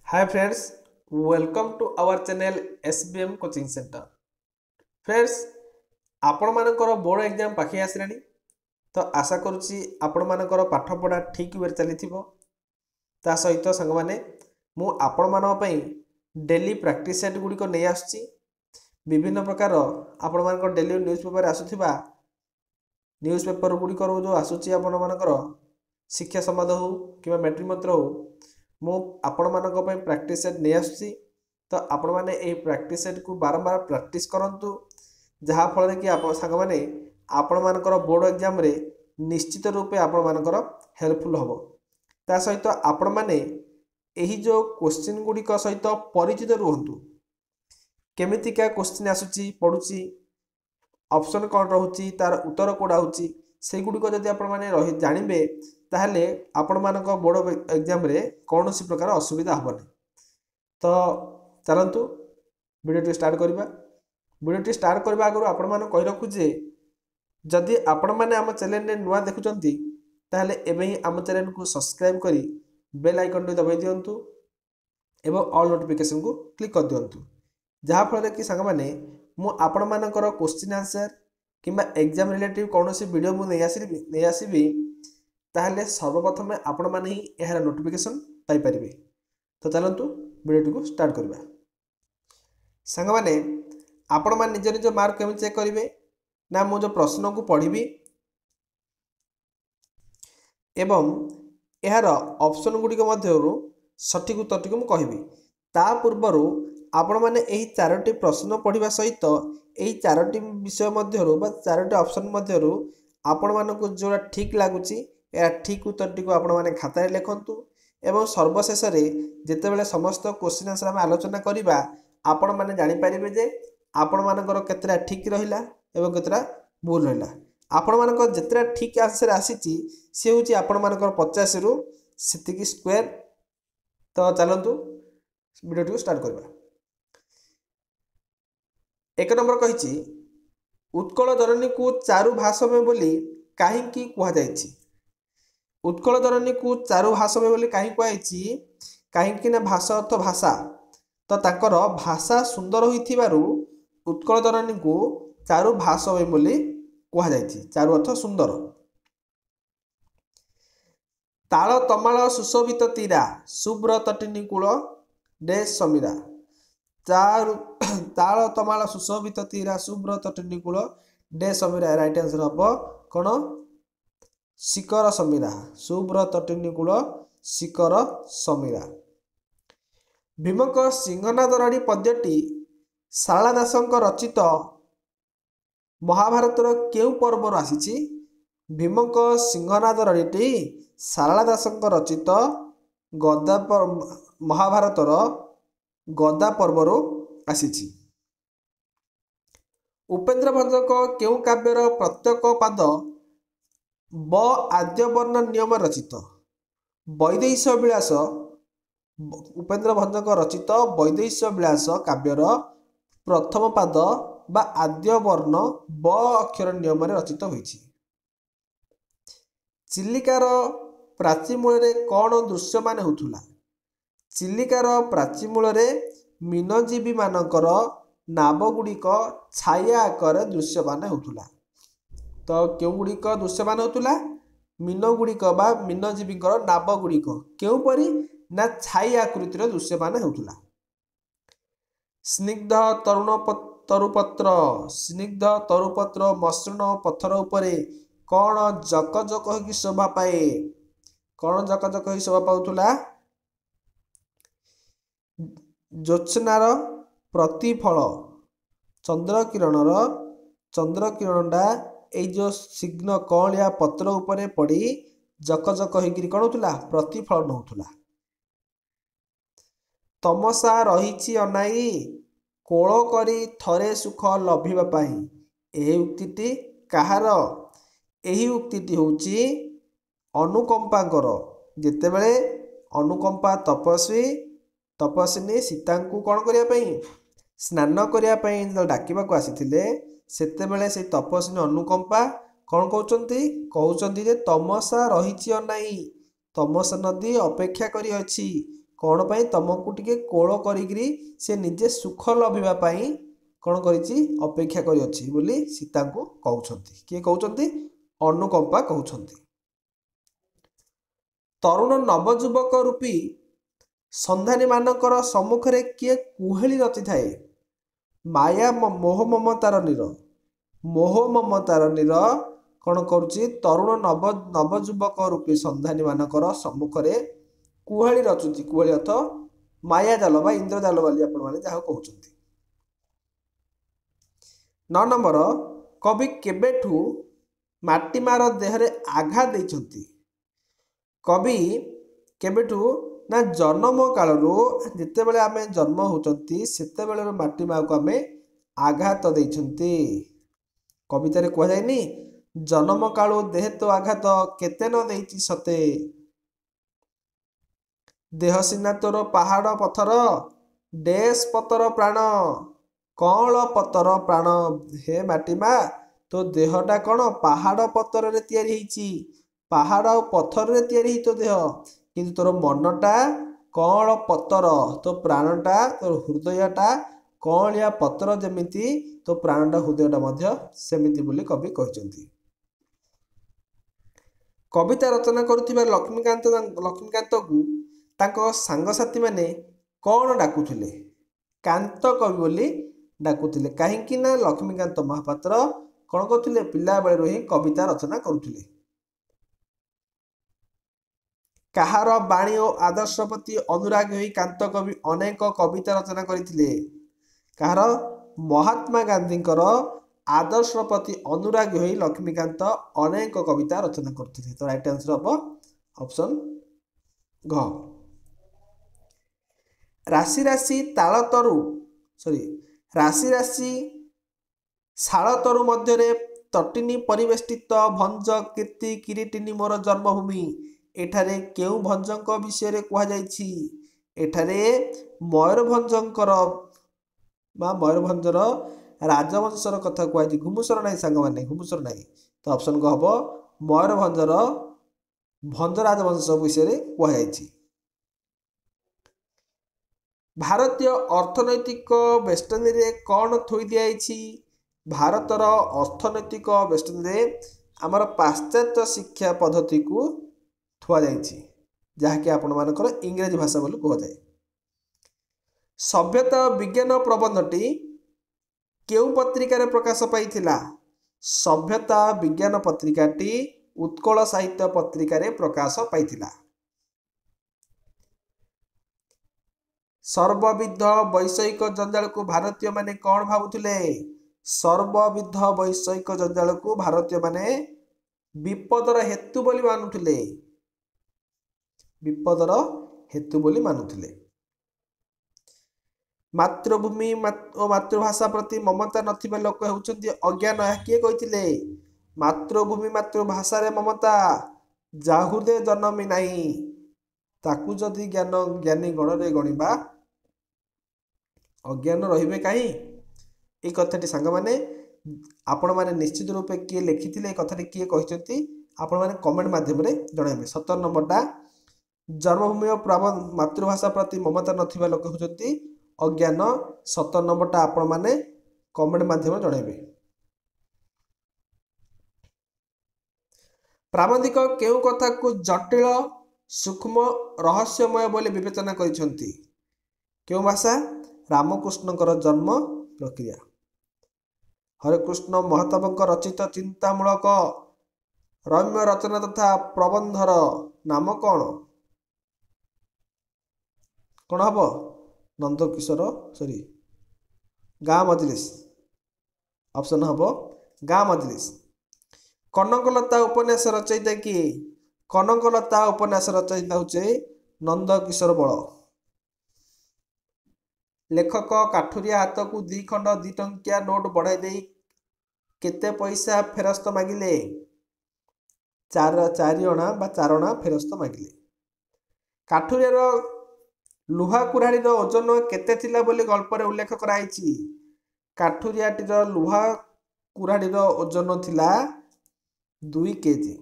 Hi friends, welcome to our channel SBM Coaching Center. Friends, आपण मानकर board exam पाखि आसलानी तो आशा करुच्ची आपण मानकर पाठ पढ़ा ठीक वे चली ता सहित सांग माने मु आपण मानक पई डेली प्रैक्टिस सेट गुडी को नै आसुची विभिन्न प्रकार आपण मानकर डेली न्यूज़ पेपर आसुथिबा न्यूज़ पेपर गुडी को जो आसुची आपण मानकर शिक्षा संवाद हो कि मैट्रिक मंत्र हो मु आपण मानक पई प्रैक्टिस सेट नै आसुची तो आपण माने ए प्रैक्टिस सेट को बारंबार प्रैक्टिस करंतु जहा फल कि आप सांग माने आपण मानकर बोर्ड एग्जाम रे निश्चित रूपे आपण मानकर हेल्पफुल होबो ता सहित आपण माने एही जो क्वेश्चन गुडी को सहित परिचित रुहंतु केमिति का क्वेश्चन आसुची पडुची ऑप्शन कोन रहउची तार उत्तर कोडा होची से गुडी को जदि आपण माने रहि जानिबे ताहले आपण मानक बोर्ड एग्जाम रे कौनसी प्रकार असुविधा हेबनी तो चलतु वीडियो स्टार्ट करवा वीडियो स्टार्ट करने आगु आपण मान कहि रखु जे जदि आपण माने आम चैनल रे नुआ देखुचंती ताहले एबे ही आम चैनल को सब्सक्राइब करी बेल आइकन टी दबाई दियंतु एवं ऑल नोटिफिकेशन को क्लिक कर दियंतु जहा फल कि सांग माने मु आपण मानकर क्वेश्चन आंसर किंबा एग्जाम रिलेटिव कौनसी वीडियो मु नै आसीबी ताहले सर्वप्रथम आपण माने ही एहार नोटिफिकेशन पाई परिबे तो चलंतु वीडियो को स्टार्ट करबा सांग माने आपण मान निज निज मार्क केमि चेक करिवे ना मु जो प्रश्न को पढ़ी एवं एहार ऑप्शन गुडी को मध्यरु सठिक उत्तर को मु कहबी ता पूर्वरु आपण माने एही चारोटी प्रश्न पढ़िबा सहित एही चारोटी विषय मध्यरु बा चारोटी ऑप्शन मध्यरु आपण मानकु जोरा ठीक लागुची या ठीक उत्तर को आपण माने खाता रे लिखंतु एवं सर्वशेष रे जेतेबेले समस्त क्वेश्चन आंसर हम आलोचना करिबा आपण माने जानि परिबे जे आपण मानकर केतरा ठीक रहिला एवं केतरा भूल रहिला आपण मानकर जेतरा ठीक आंसर आसीची से होची आपण मानकर 50 रु सेतिकी स्क्वायर तो चलंतु वीडियो को स्टार्ट करबा एक नंबर कहिची उत्कल जननी को चारु भाषम बोली काहे की कुहा जायछि उत्कल जननी को चारु भाषम बोली काहे कुहा जायछि काहे कि ना भाषा अर्थ भाषा तो ताकर भाषा सुंदर होइथिबारु उत्कल जननी को चारु भाषम बोली कुहा जायछि चारु अर्थ सुंदर ताल तमाल सुशोभित तीरा शुभ्र तटिनी कूल देश समीरा चारु ताल तमाल सुशोभित तीरा शुभ्र तटिनी कूल डे समीरा राइट आंसर हम कौन शिखर समीरा शुभ्र तटिनी कूल शिखर समीरा भीमक सिंहनाद राणी पद्यटी शारला दासक रचित महाभारतर केउ पर्वर आसीची भीमक सिंहनाद राणीटी शारला दासक रचित गदा महाभारतर गदा पर्वर आसीची उपेन्द्र भंजक केउ काव्यर प्रत्येक पाद ब आद्य वर्ण नियम रचित वैदेश विलास उपेन्द्र भंजक रचित वैदेश विलास काव्यर प्रथम पाद बा आद्य वर्ण ब अक्षर नियम रचित होइछि चिलिकार प्राचीमूल कौन दृश्यमान होथुला चिलिकार प्राचीमूल मीनजीवी मानकर नावगुड़िक छाया आकार दृश्यमान होथुला तो क्यों गुड़िक दृश्यमान होथुला मीन गुड़िक बा मीनजीवी नावगुड़िक क्यों परी ना छाई आकृतिर दृश्यमान होथुला स्निग्ध तरुपत्र मसृण पत्थर उपरे कौन जक जक होगी शोभा पाए कौन जक जक होगी शोभा पाउथुला ज्योत्स्नार प्रतिफल चंद्रकिरणटा ए जो सिग्न कौलिया पत्र उपरे पड़ी जक जक होगी कौन होथुला प्रतिफलन होथुला तमसा रही अनाई कोल करी थरे सुख लभिबा पाई एही उक्तिटी कहार एही उक्तिटी होची अनुकंपाकर जेतेबेले अनुकंपा तपस्विनी सीता को कौन करिया पई स्नान करिया पई डाकिबाको आसीथिले सेतेबेले से तपस्विनी अनुकंपा कौन कहउचंती जे तमसा रही अनाई तमसा नदी अपेक्षा करी अछि कौन पाई तुमको टिके कोल करी से निजे सुख लभिबा पाई कौन करिछि अपेक्षा करी अछि बोली सीता को कहउछंती किए कहउछंती अनुकंपा कहउछंती। तरुण नवजुवक रूपी संधानी मानकर सम्मुख रे किए कुहेली रचि थाए माया मोह ममतार नीर मोह ममतार नीर कौन करुछि तरुण नवजुवक रूपी संधानी मानकर सम्मुख रे कुहेली रचुछि कुहेली अर्थ माया जाल बा इंद्रजाल वाली आपण माने जाहा कहउछंती। 9 नंबर कवि केबेठू माटीमार देहरे आघात देइछंती कवि केबेठू ना जन्म कालरू जिते बेले आमे जन्म होचंती सेते बेले माटीमा को आमे आघात देइछंती कवितारे कह जायनी जन्म कालू देह तो आघात केते न देइछि सते देह सिना तोर पहाड़ पथर डेस पतर प्राण कौल पतर प्राण हे माटीमा तो देहटा कौन पहाड़ पतर रे तैयारी होइछि पहाड़ और पत्थर रे तैयारी ही तो देह किंतु तोर मनटा कौल पतर तो प्राणटा तोर हृदयटा कौलिया पतर जेमिति तो प्राणटा हृदयटा मध्य सेमिति बोली कवि कहचंती। कविता रचना करुथिबा लक्ष्मीकांत को ताको सांगसाथी माने कौन डाकुथिले कांत कवि बोली डाकुथिले काहेकि ना लक्ष्मीकांत महापात्र कौन करथिले पिला बेले ही कविता रचना करुथिले। कहार बाणी और आदर्श प्रति अनुराग होई कांत कवि अनेक कविता रचना करथिले कहार महात्मा गांधींकर आदर्श प्रति अनुराग होई लक्ष्मीकांत अनेक कविता रचना करथिले। तो राइट आंसर हम ऑप्शन घ। राशि राशि ताल तरु राशि राशि शाल तरु मध्य तटिनी परिवेष्टित भंज कीर्ति किरीटिनी मोर जन्मभूमि एठारे केउ भंजक विषय रे कहा जाइछि एठारे मयूरभंजकर बा मयूरभंजर राजवंशर कथा कहुछि घुमुसर नाही सांग माने घुमुसर नाही तो ऑप्शन को हबो मयूरभंजर भंज राजवंश विषय रे कहा जाइछि। भारतीय अर्थनैतिक बेष्टनी रे कौन थोई दियाइछि भारतर अर्थनैतिक बेष्टनी रे आमर पाश्चात्य शिक्षा पद्धति को थुआ जाइछि जहाँकि आपण मानकर इंग्रेजी भाषा बोली कह जाए। सभ्यता विज्ञान प्रबंधटी केउ पत्रिका रे प्रकाश पाइथिला सभ्यता विज्ञान पत्रिकाटी उत्कल साहित्य पत्रिका रे प्रकाश पाइथिला। सर्वविध वैषयिक जंजाल को भारतीय माने कौन भावुथिले सर्वविध वैषयिक जंजाल को भारतीय माने विपदर हेतु बोली मानुथिले विपदर हेतु बोली मानुथिले। मातृभूमि और मातृभाषा प्रति ममता नथिबा लोक हेउचंती अज्ञान किए कहिथिले मातृभूमि मातृभाषा रे ममता जाहुदे जन्मी नाही ताकू जदि ज्ञान ज्ञानी गण रे गणिबा अज्ञान रहिबे काई ए कथाटी सांग माने आपण माने निश्चित रूपे किए लिखिथिले ए कथाटी किए कहिसंती आपण माने कमेंट माध्यम रे जणाइबे। 17 नंबरटा जन्मभूमि और मातृभाषा प्रति ममता नथिबा लोक होचंती अज्ञान 17 नंबरटा आपण माने कमेंट माध्यम जणाइबे। प्राबंधिक केउ कथा को जटिल सूक्ष्म रहस्यमय बोली विवेचना करिसंती केउ भाषा रामकृष्णकर जन्म प्रक्रिया हरेकृष्ण महताबक रचित चिंतामूलक रम्य रचना तथा प्रबंधर नाम कौन कौन हम नंदकिशोर सॉरी गाँ मजलिस ऑप्शन हम गाँ मजलिस। कनकलता उपन्यास रचयिता किए कनकलता उपन्यास रचयिता होचे नंदकिशोर बल। लेखक काठुरिया हाथ को 2 खंड 2 टंकिया नोट बढ़ाई दे केते पैसा फेरस्त मागिले 4 अणा बा 4 अणा फेरस्त मागिले। काठुरिया लुहा कुराड़ी ओजन केते थिला बोली गल्प रे उल्लेख कराइछि काठुरियाटीर लुहा कुराड़ी ओजन थिला 2 केजी।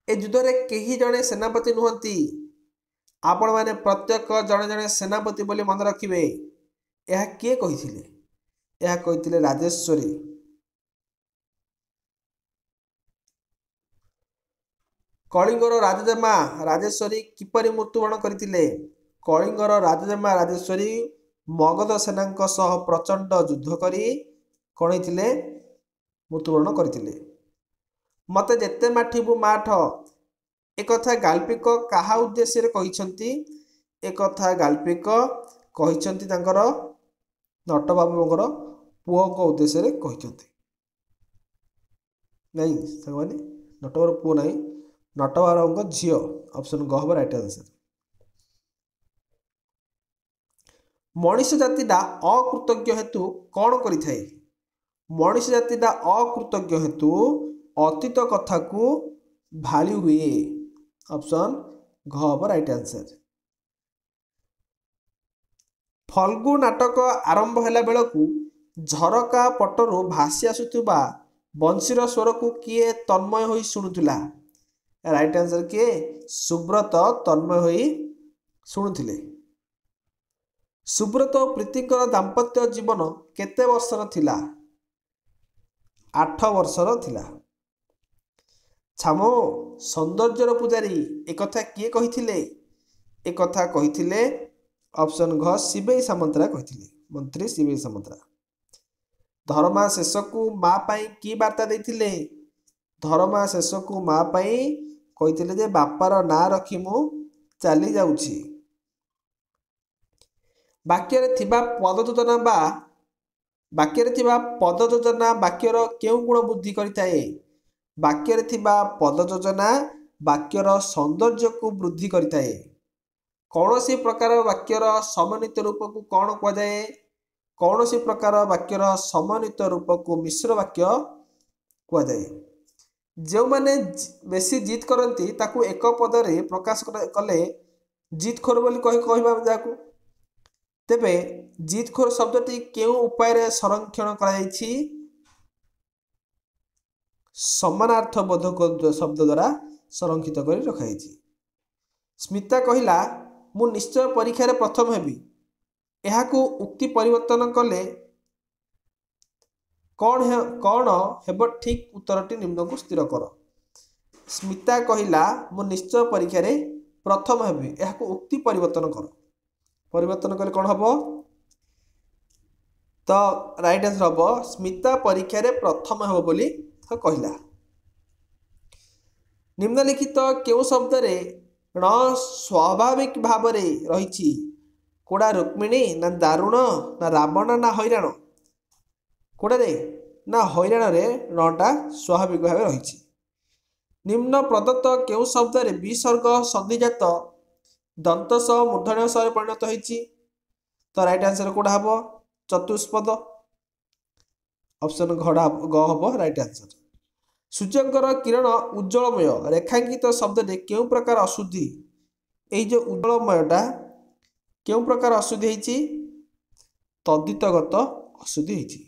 ए युद्ध रे केही जणे सेनापति नुहंती आपण माने प्रत्येक जड़े जड़े सेनापति बोली मन रखिए। यह किए कहिथिले? यह कहिथिले राजेश्वरी। कलिंगर राजजेमा राजेश्वरी किपरि मृत्युवरण करथिले? कलिंगर राजजेमा राजेश्वरी मगध सेनांक सह प्रचंड युद्ध करी कौन होइथिले? मृत्युवरण करथिले। मते जेते माठिबु माठ एक कथा गाल्पिक काहा उद्देश्य रे कहिसंती? एक कथा गाल्पिक कहिसंती तांकर नटबाबुଙ୍କର पुओ उद्देश्य रे कहिसंती। नहीं संगवानी नटवर पुओ नहीं, नटवारଙ୍କ झियो। ऑप्शन ग हबो राइट आंसर। मनुष्य जातिटा अकृतज्ञ हेतु कौन करिथाए? मनुष्य जातिटा अकृतज्ञ हेतु अतीत कथा को भाली हुए। ऑप्शन घ हबो राइट आंसर। फल्गु नाटक आरंभ होला बेलकु झरका पटरु भासी आसुथुबा बंशीर स्वर को किए तन्मय होई शुणुथिला? राइट आंसर किए? सुब्रत तन्मय होई शुणुथिले। सुब्रत और प्रीतिकर दाम्पत्य जीवन केते वर्षर थिला? 8 वर्षर थिला। छामो सौंदर्यर पुजारी एक कथा किए कहिथिले? एक कथा कहिथिले ऑप्शन घ शिवेई सामंतरा कहिथिले, मंत्री शिवेई सामंतरा। धर्मा शेष को माँ पाई की वार्ता देथिले? धर्मा शेष को माँ पाई कहिथिले जे बापार ना रखी मु चली जाउछि। वाक्य रे थिबा पद योजना बा वाक्य रे थिबा पद योजना वाक्यर केउ गुण बुद्धि करिताए? वाक्य रे थिबा पद योजना वाक्यर सौंदर्य को वृद्धि करिताए। कौनसी प्रकार वाक्यर समन्वित रूप को कौन कह जाए? कौनसी प्रकार वाक्यर समन्वित रूप को मिश्र वाक्य कह जाए। जो माने बेसी जीत करती ताकू एक पद रे प्रकाश कले जीत खोर बोली कहबा जाकू। तेबे जीत खोर शब्दटी केउ उपाय रे संरक्षण करा जायछि? समानार्थ बोधक शब्द द्वारा संरक्षित कर रखा जायछि। स्मिता कहिला मु निश्चय परीक्षा रे प्रथम हेबी। एहाकू उक्ति परिवर्तन कले कौन हेब? ठीक उत्तरटी निम्न को स्थिर कर। स्मिता कहिला मु निश्चय परीक्षा रे प्रथम हेबी। एहाकू उक्ति परिवर्तन कर। परिवर्तन कले कौन हबो? तो राइट आंसर हबो स्मिता परीक्षा रे प्रथम हेबो बोली कहिला। निम्नलिखित केउ शब्द रे ण स्वाभाविक भाव रे रहिछि? कोडा रुक्मिणी ना दारुण ना रावण ना हैराण? कोडा रे ना हैराण रे णटा स्वाभाविक भाव रहिछि। निम्न प्रदत्त केउ शब्द रे विसर्ग संधिजात दंत स मूर्धन्य स परिणत होइछि? तो राइट आंसर कोडा हबो? चतुष्पद। ऑप्शन ग हबो राइट आंसर। सूर्यंकर किरण उज्जवलमय रेखांकित शब्द रे केउ प्रकार अशुद्धि? एई जो उज्जवलमयटा केउ प्रकार अशुद्धि होइछि? तद्धितगत अशुद्धि होइछि।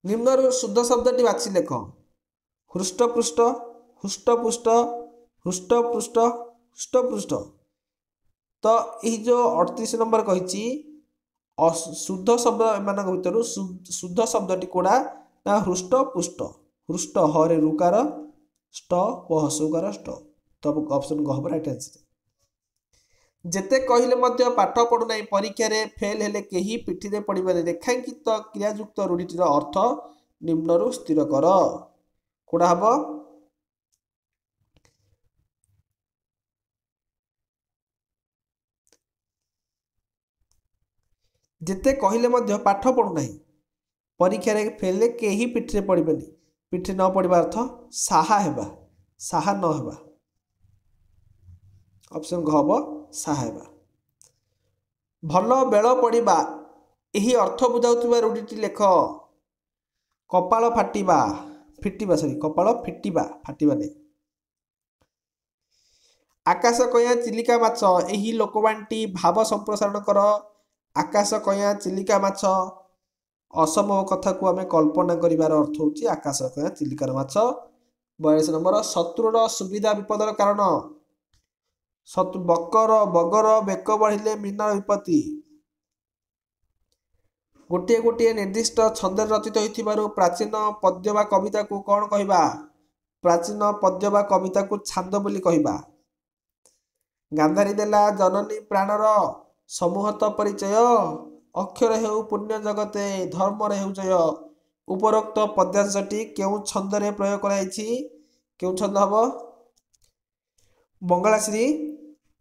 निम्न शुद्ध शब्दटी बाछि लेख। हृष्टपृष्ठ, हृष्टपुष्ट, हृष्टपृष्ठ, हृष्टपृष्ठ। तो यही जो 38 नंबर कहिछि शुद्ध शब्द एमान भितर शुद्ध शब्दटी कोडा ना हृष्टपुष्ट। हृष्ट हरे रुकार ष्ट पहसुकार ष्ट। तो ऑप्शन ग हबो राइट आंसर। जेते कहिले मध्य पाठ पढु नाही परीक्षा रे फेल हेले केही पिठी रे पडिबारे रेखांकित क्रियायुक्त रूढ़िटीर अर्थ निम्नरु स्थिर कर। कोडा हबो? जेते कहिले मध्य पाठ पढु नाही परीक्षा रे फेल ले केही पिठी रे पडिबेनी। पिठी न पडिबा अर्थ साहा हेबा, साहा न हेबा। ऑप्शन घ हबो साहा हेबा। भल बेल पड़िबा एही अर्थ बुझाउथिबा रूढ़िटी लेख। कपाल फाटिबा फिटिबा सॉरी कपाल फिटिबा फाटिबा नै। आकाश कया चिलिका माछ एही लोकवाणीटी भाव संप्रसारण कर। आकाश कया चिलिका माछ असंभव कथा को आमे कल्पना करिवार अर्थ होची आकाश कया चिलिकार माछ। 42 नंबर शत्रुर सुविधा विपदर कारण। ବକର ବଗର ବେକ ବଢ଼ିଲେ ମୀନର ବିପତ୍ତି। ଗୋଟିଏ ଗୋଟିଏ ନିର୍ଦ୍ଦିଷ୍ଟ ଛନ୍ଦରେ ରଚିତ ହୋଇଥିବାରୁ ପ୍ରାଚୀନ ପଦ୍ୟ ବା କବିତାକୁ କ'ଣ କହିବା? ପ୍ରାଚୀନ ପଦ୍ୟ ବା କବିତାକୁ ଛାନ୍ଦ ବୋଲି କହିବା। ଗାନ୍ଧାରୀ ଦେଲା ଜନନୀ ପ୍ରାଣର ସମୂହତ ପରିଚୟ, ଅକ୍ଷର ହେଉ ପୁଣ୍ୟ ଜଗତେ ଧର୍ମର ହେଉ ଜୟ। ଉପରୋକ୍ତ ପଦ୍ୟାଂଶଟି କେଉଁ ଛନ୍ଦରେ ପ୍ରୟୋଗ କରାଯାଇଛି? କେଉଁ ଛନ୍ଦ ହେବ? ମଙ୍ଗଳାଶ୍ରୀ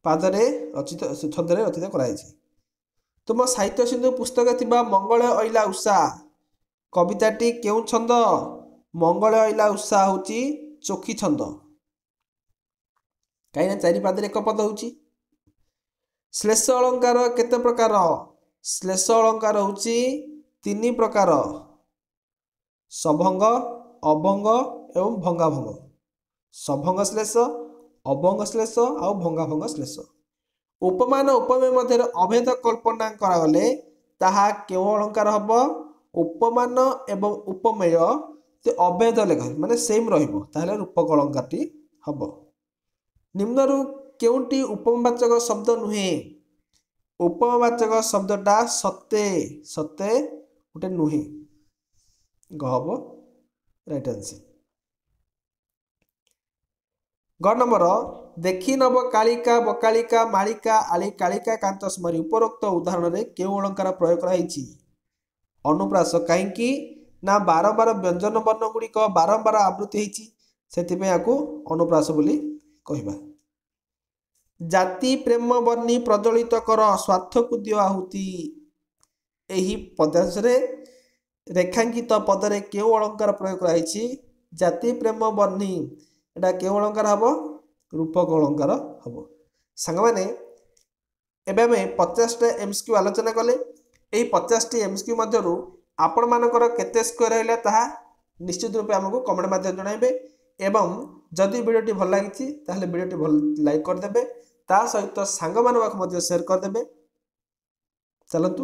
ପାଦରେ ରଚିତ ଛନ୍ଦରେ ରଚିତ କରାଯାଇଛି। ତୁମ ସାହିତ୍ୟ ସିନ୍ଧୁ ପୁସ୍ତକରେ ଥିବା ମଙ୍ଗଳ ଅଇଲା ଉଷା କବିତାଟି କେଉଁ ଛନ୍ଦ? ମଙ୍ଗଳ ଅଇଲା ଉଷା ହେଉଛି ଚୋଖୀ ଛନ୍ଦ, କାହିଁକିନା ଚାରି ପାଦରେ ଏକ ପଦ ହେଉଛି। ଶ୍ଲେଷ ଅଳଙ୍କାର କେତେ ପ୍ରକାର? ଶ୍ଲେଷ ଅଳଙ୍କାର ହେଉଛି 3 ପ୍ରକାର, ସଭଙ୍ଗ, ଅଭଙ୍ଗ ଏବଂ ଭଙ୍ଗାଭଙ୍ଗ। ସଭଙ୍ଗ ଶ୍ଲେଷ, ଅଭଙ୍ଗ ଶ୍ଲେଷ ଆଉ ଭଙ୍ଗାଭଙ୍ଗ ଶ୍ଲେଷ। ଉପମାନ ଉପମେୟ ମଧ୍ୟରେ ଅଭେଦ କଳ୍ପନା କରାଗଲେ ତାହା କେଉଁ ଅଳଙ୍କାର ହେବ? ଉପମାନ ଏବଂ ଉପମେୟ ଅଭେଦ ଲେଖା ମାନେ ସେମ୍ ରହିବ, ତାହେଲେ ରୂପକ ଅଳଙ୍କାରଟି ହେବ। ନିମ୍ନରୁ କେଉଁଟି ଉପମାବାଚକ ଶବ୍ଦ ନୁହେଁ? ଉପମାବାଚକ ଶବ୍ଦଟା ସତେ, ସତେ ଗୋଟେ ନୁହେଁ। ଗ ହବ ରାଇଟ୍ ଆନ୍ସର। ଗ ନମ୍ବର, ଦେଖି ନବ କାଳିକା ବକାଳିକା ମାଳିକା ଆଳି କାଳିକା କାନ୍ତ ସ୍ମରି ଉପରୋକ୍ତ ଉଦାହରଣରେ କେଉଁ ଅଳଙ୍କାର ପ୍ରୟୋଗ କରାଯାଇଛି? ଅନୁପ୍ରାସ। କାହିଁକି ନା ବାରମ୍ବାର ବ୍ୟଞ୍ଜନ ବର୍ଣ୍ଣ ଗୁଡ଼ିକ ବାରମ୍ବାର ଆବୃତ୍ତି ହେଇଛି, ସେଥିପାଇଁ ଏହାକୁ ଅନୁପ୍ରାସ ବୋଲି କହିବା। ଜାତି ପ୍ରେମ ବର୍ଣ୍ଣି ପ୍ରଜ୍ୱଳିତ କର ସ୍ୱାର୍ଥକୁ ଦିଅ ଆହୁତି। ଏହି ପଦ୍ୟାଂଶରେ ରେଖାଙ୍କିତ ପଦରେ କେଉଁ ଅଳଙ୍କାର ପ୍ରୟୋଗ କରାଯାଇଛି? ଜାତି ପ୍ରେମ ବର୍ଣ୍ଣି, ଏଟା କେଉଁ ଅଳଙ୍କାର ହେବ? ରୂପକ ଅଳଙ୍କାର ହେବ। ସାଙ୍ଗମାନେ ଏବେ ଆମେ 50ଟା MCQ ଆଲୋଚନା କଲେ। ଏହି 50ଟି MCQ ମଧ୍ୟରୁ ଆପଣମାନଙ୍କର କେତେ ସ୍କୋର ରହିଲା ତାହା ନିଶ୍ଚିତ ରୂପେ ଆମକୁ କମେଣ୍ଟ ମାଧ୍ୟମରେ ଜଣାଇବେ। ଏବଂ ଯଦି ଭିଡ଼ିଓଟି ଭଲ ଲାଗିଛି ତାହେଲେ ଭିଡ଼ିଓଟି ଲାଇକ୍ କରିଦେବେ, ତା ସହିତ ସାଙ୍ଗମାନଙ୍କ ପାଖକୁ ମଧ୍ୟ ସେୟାର କରିଦେବେ। ଚାଲନ୍ତୁ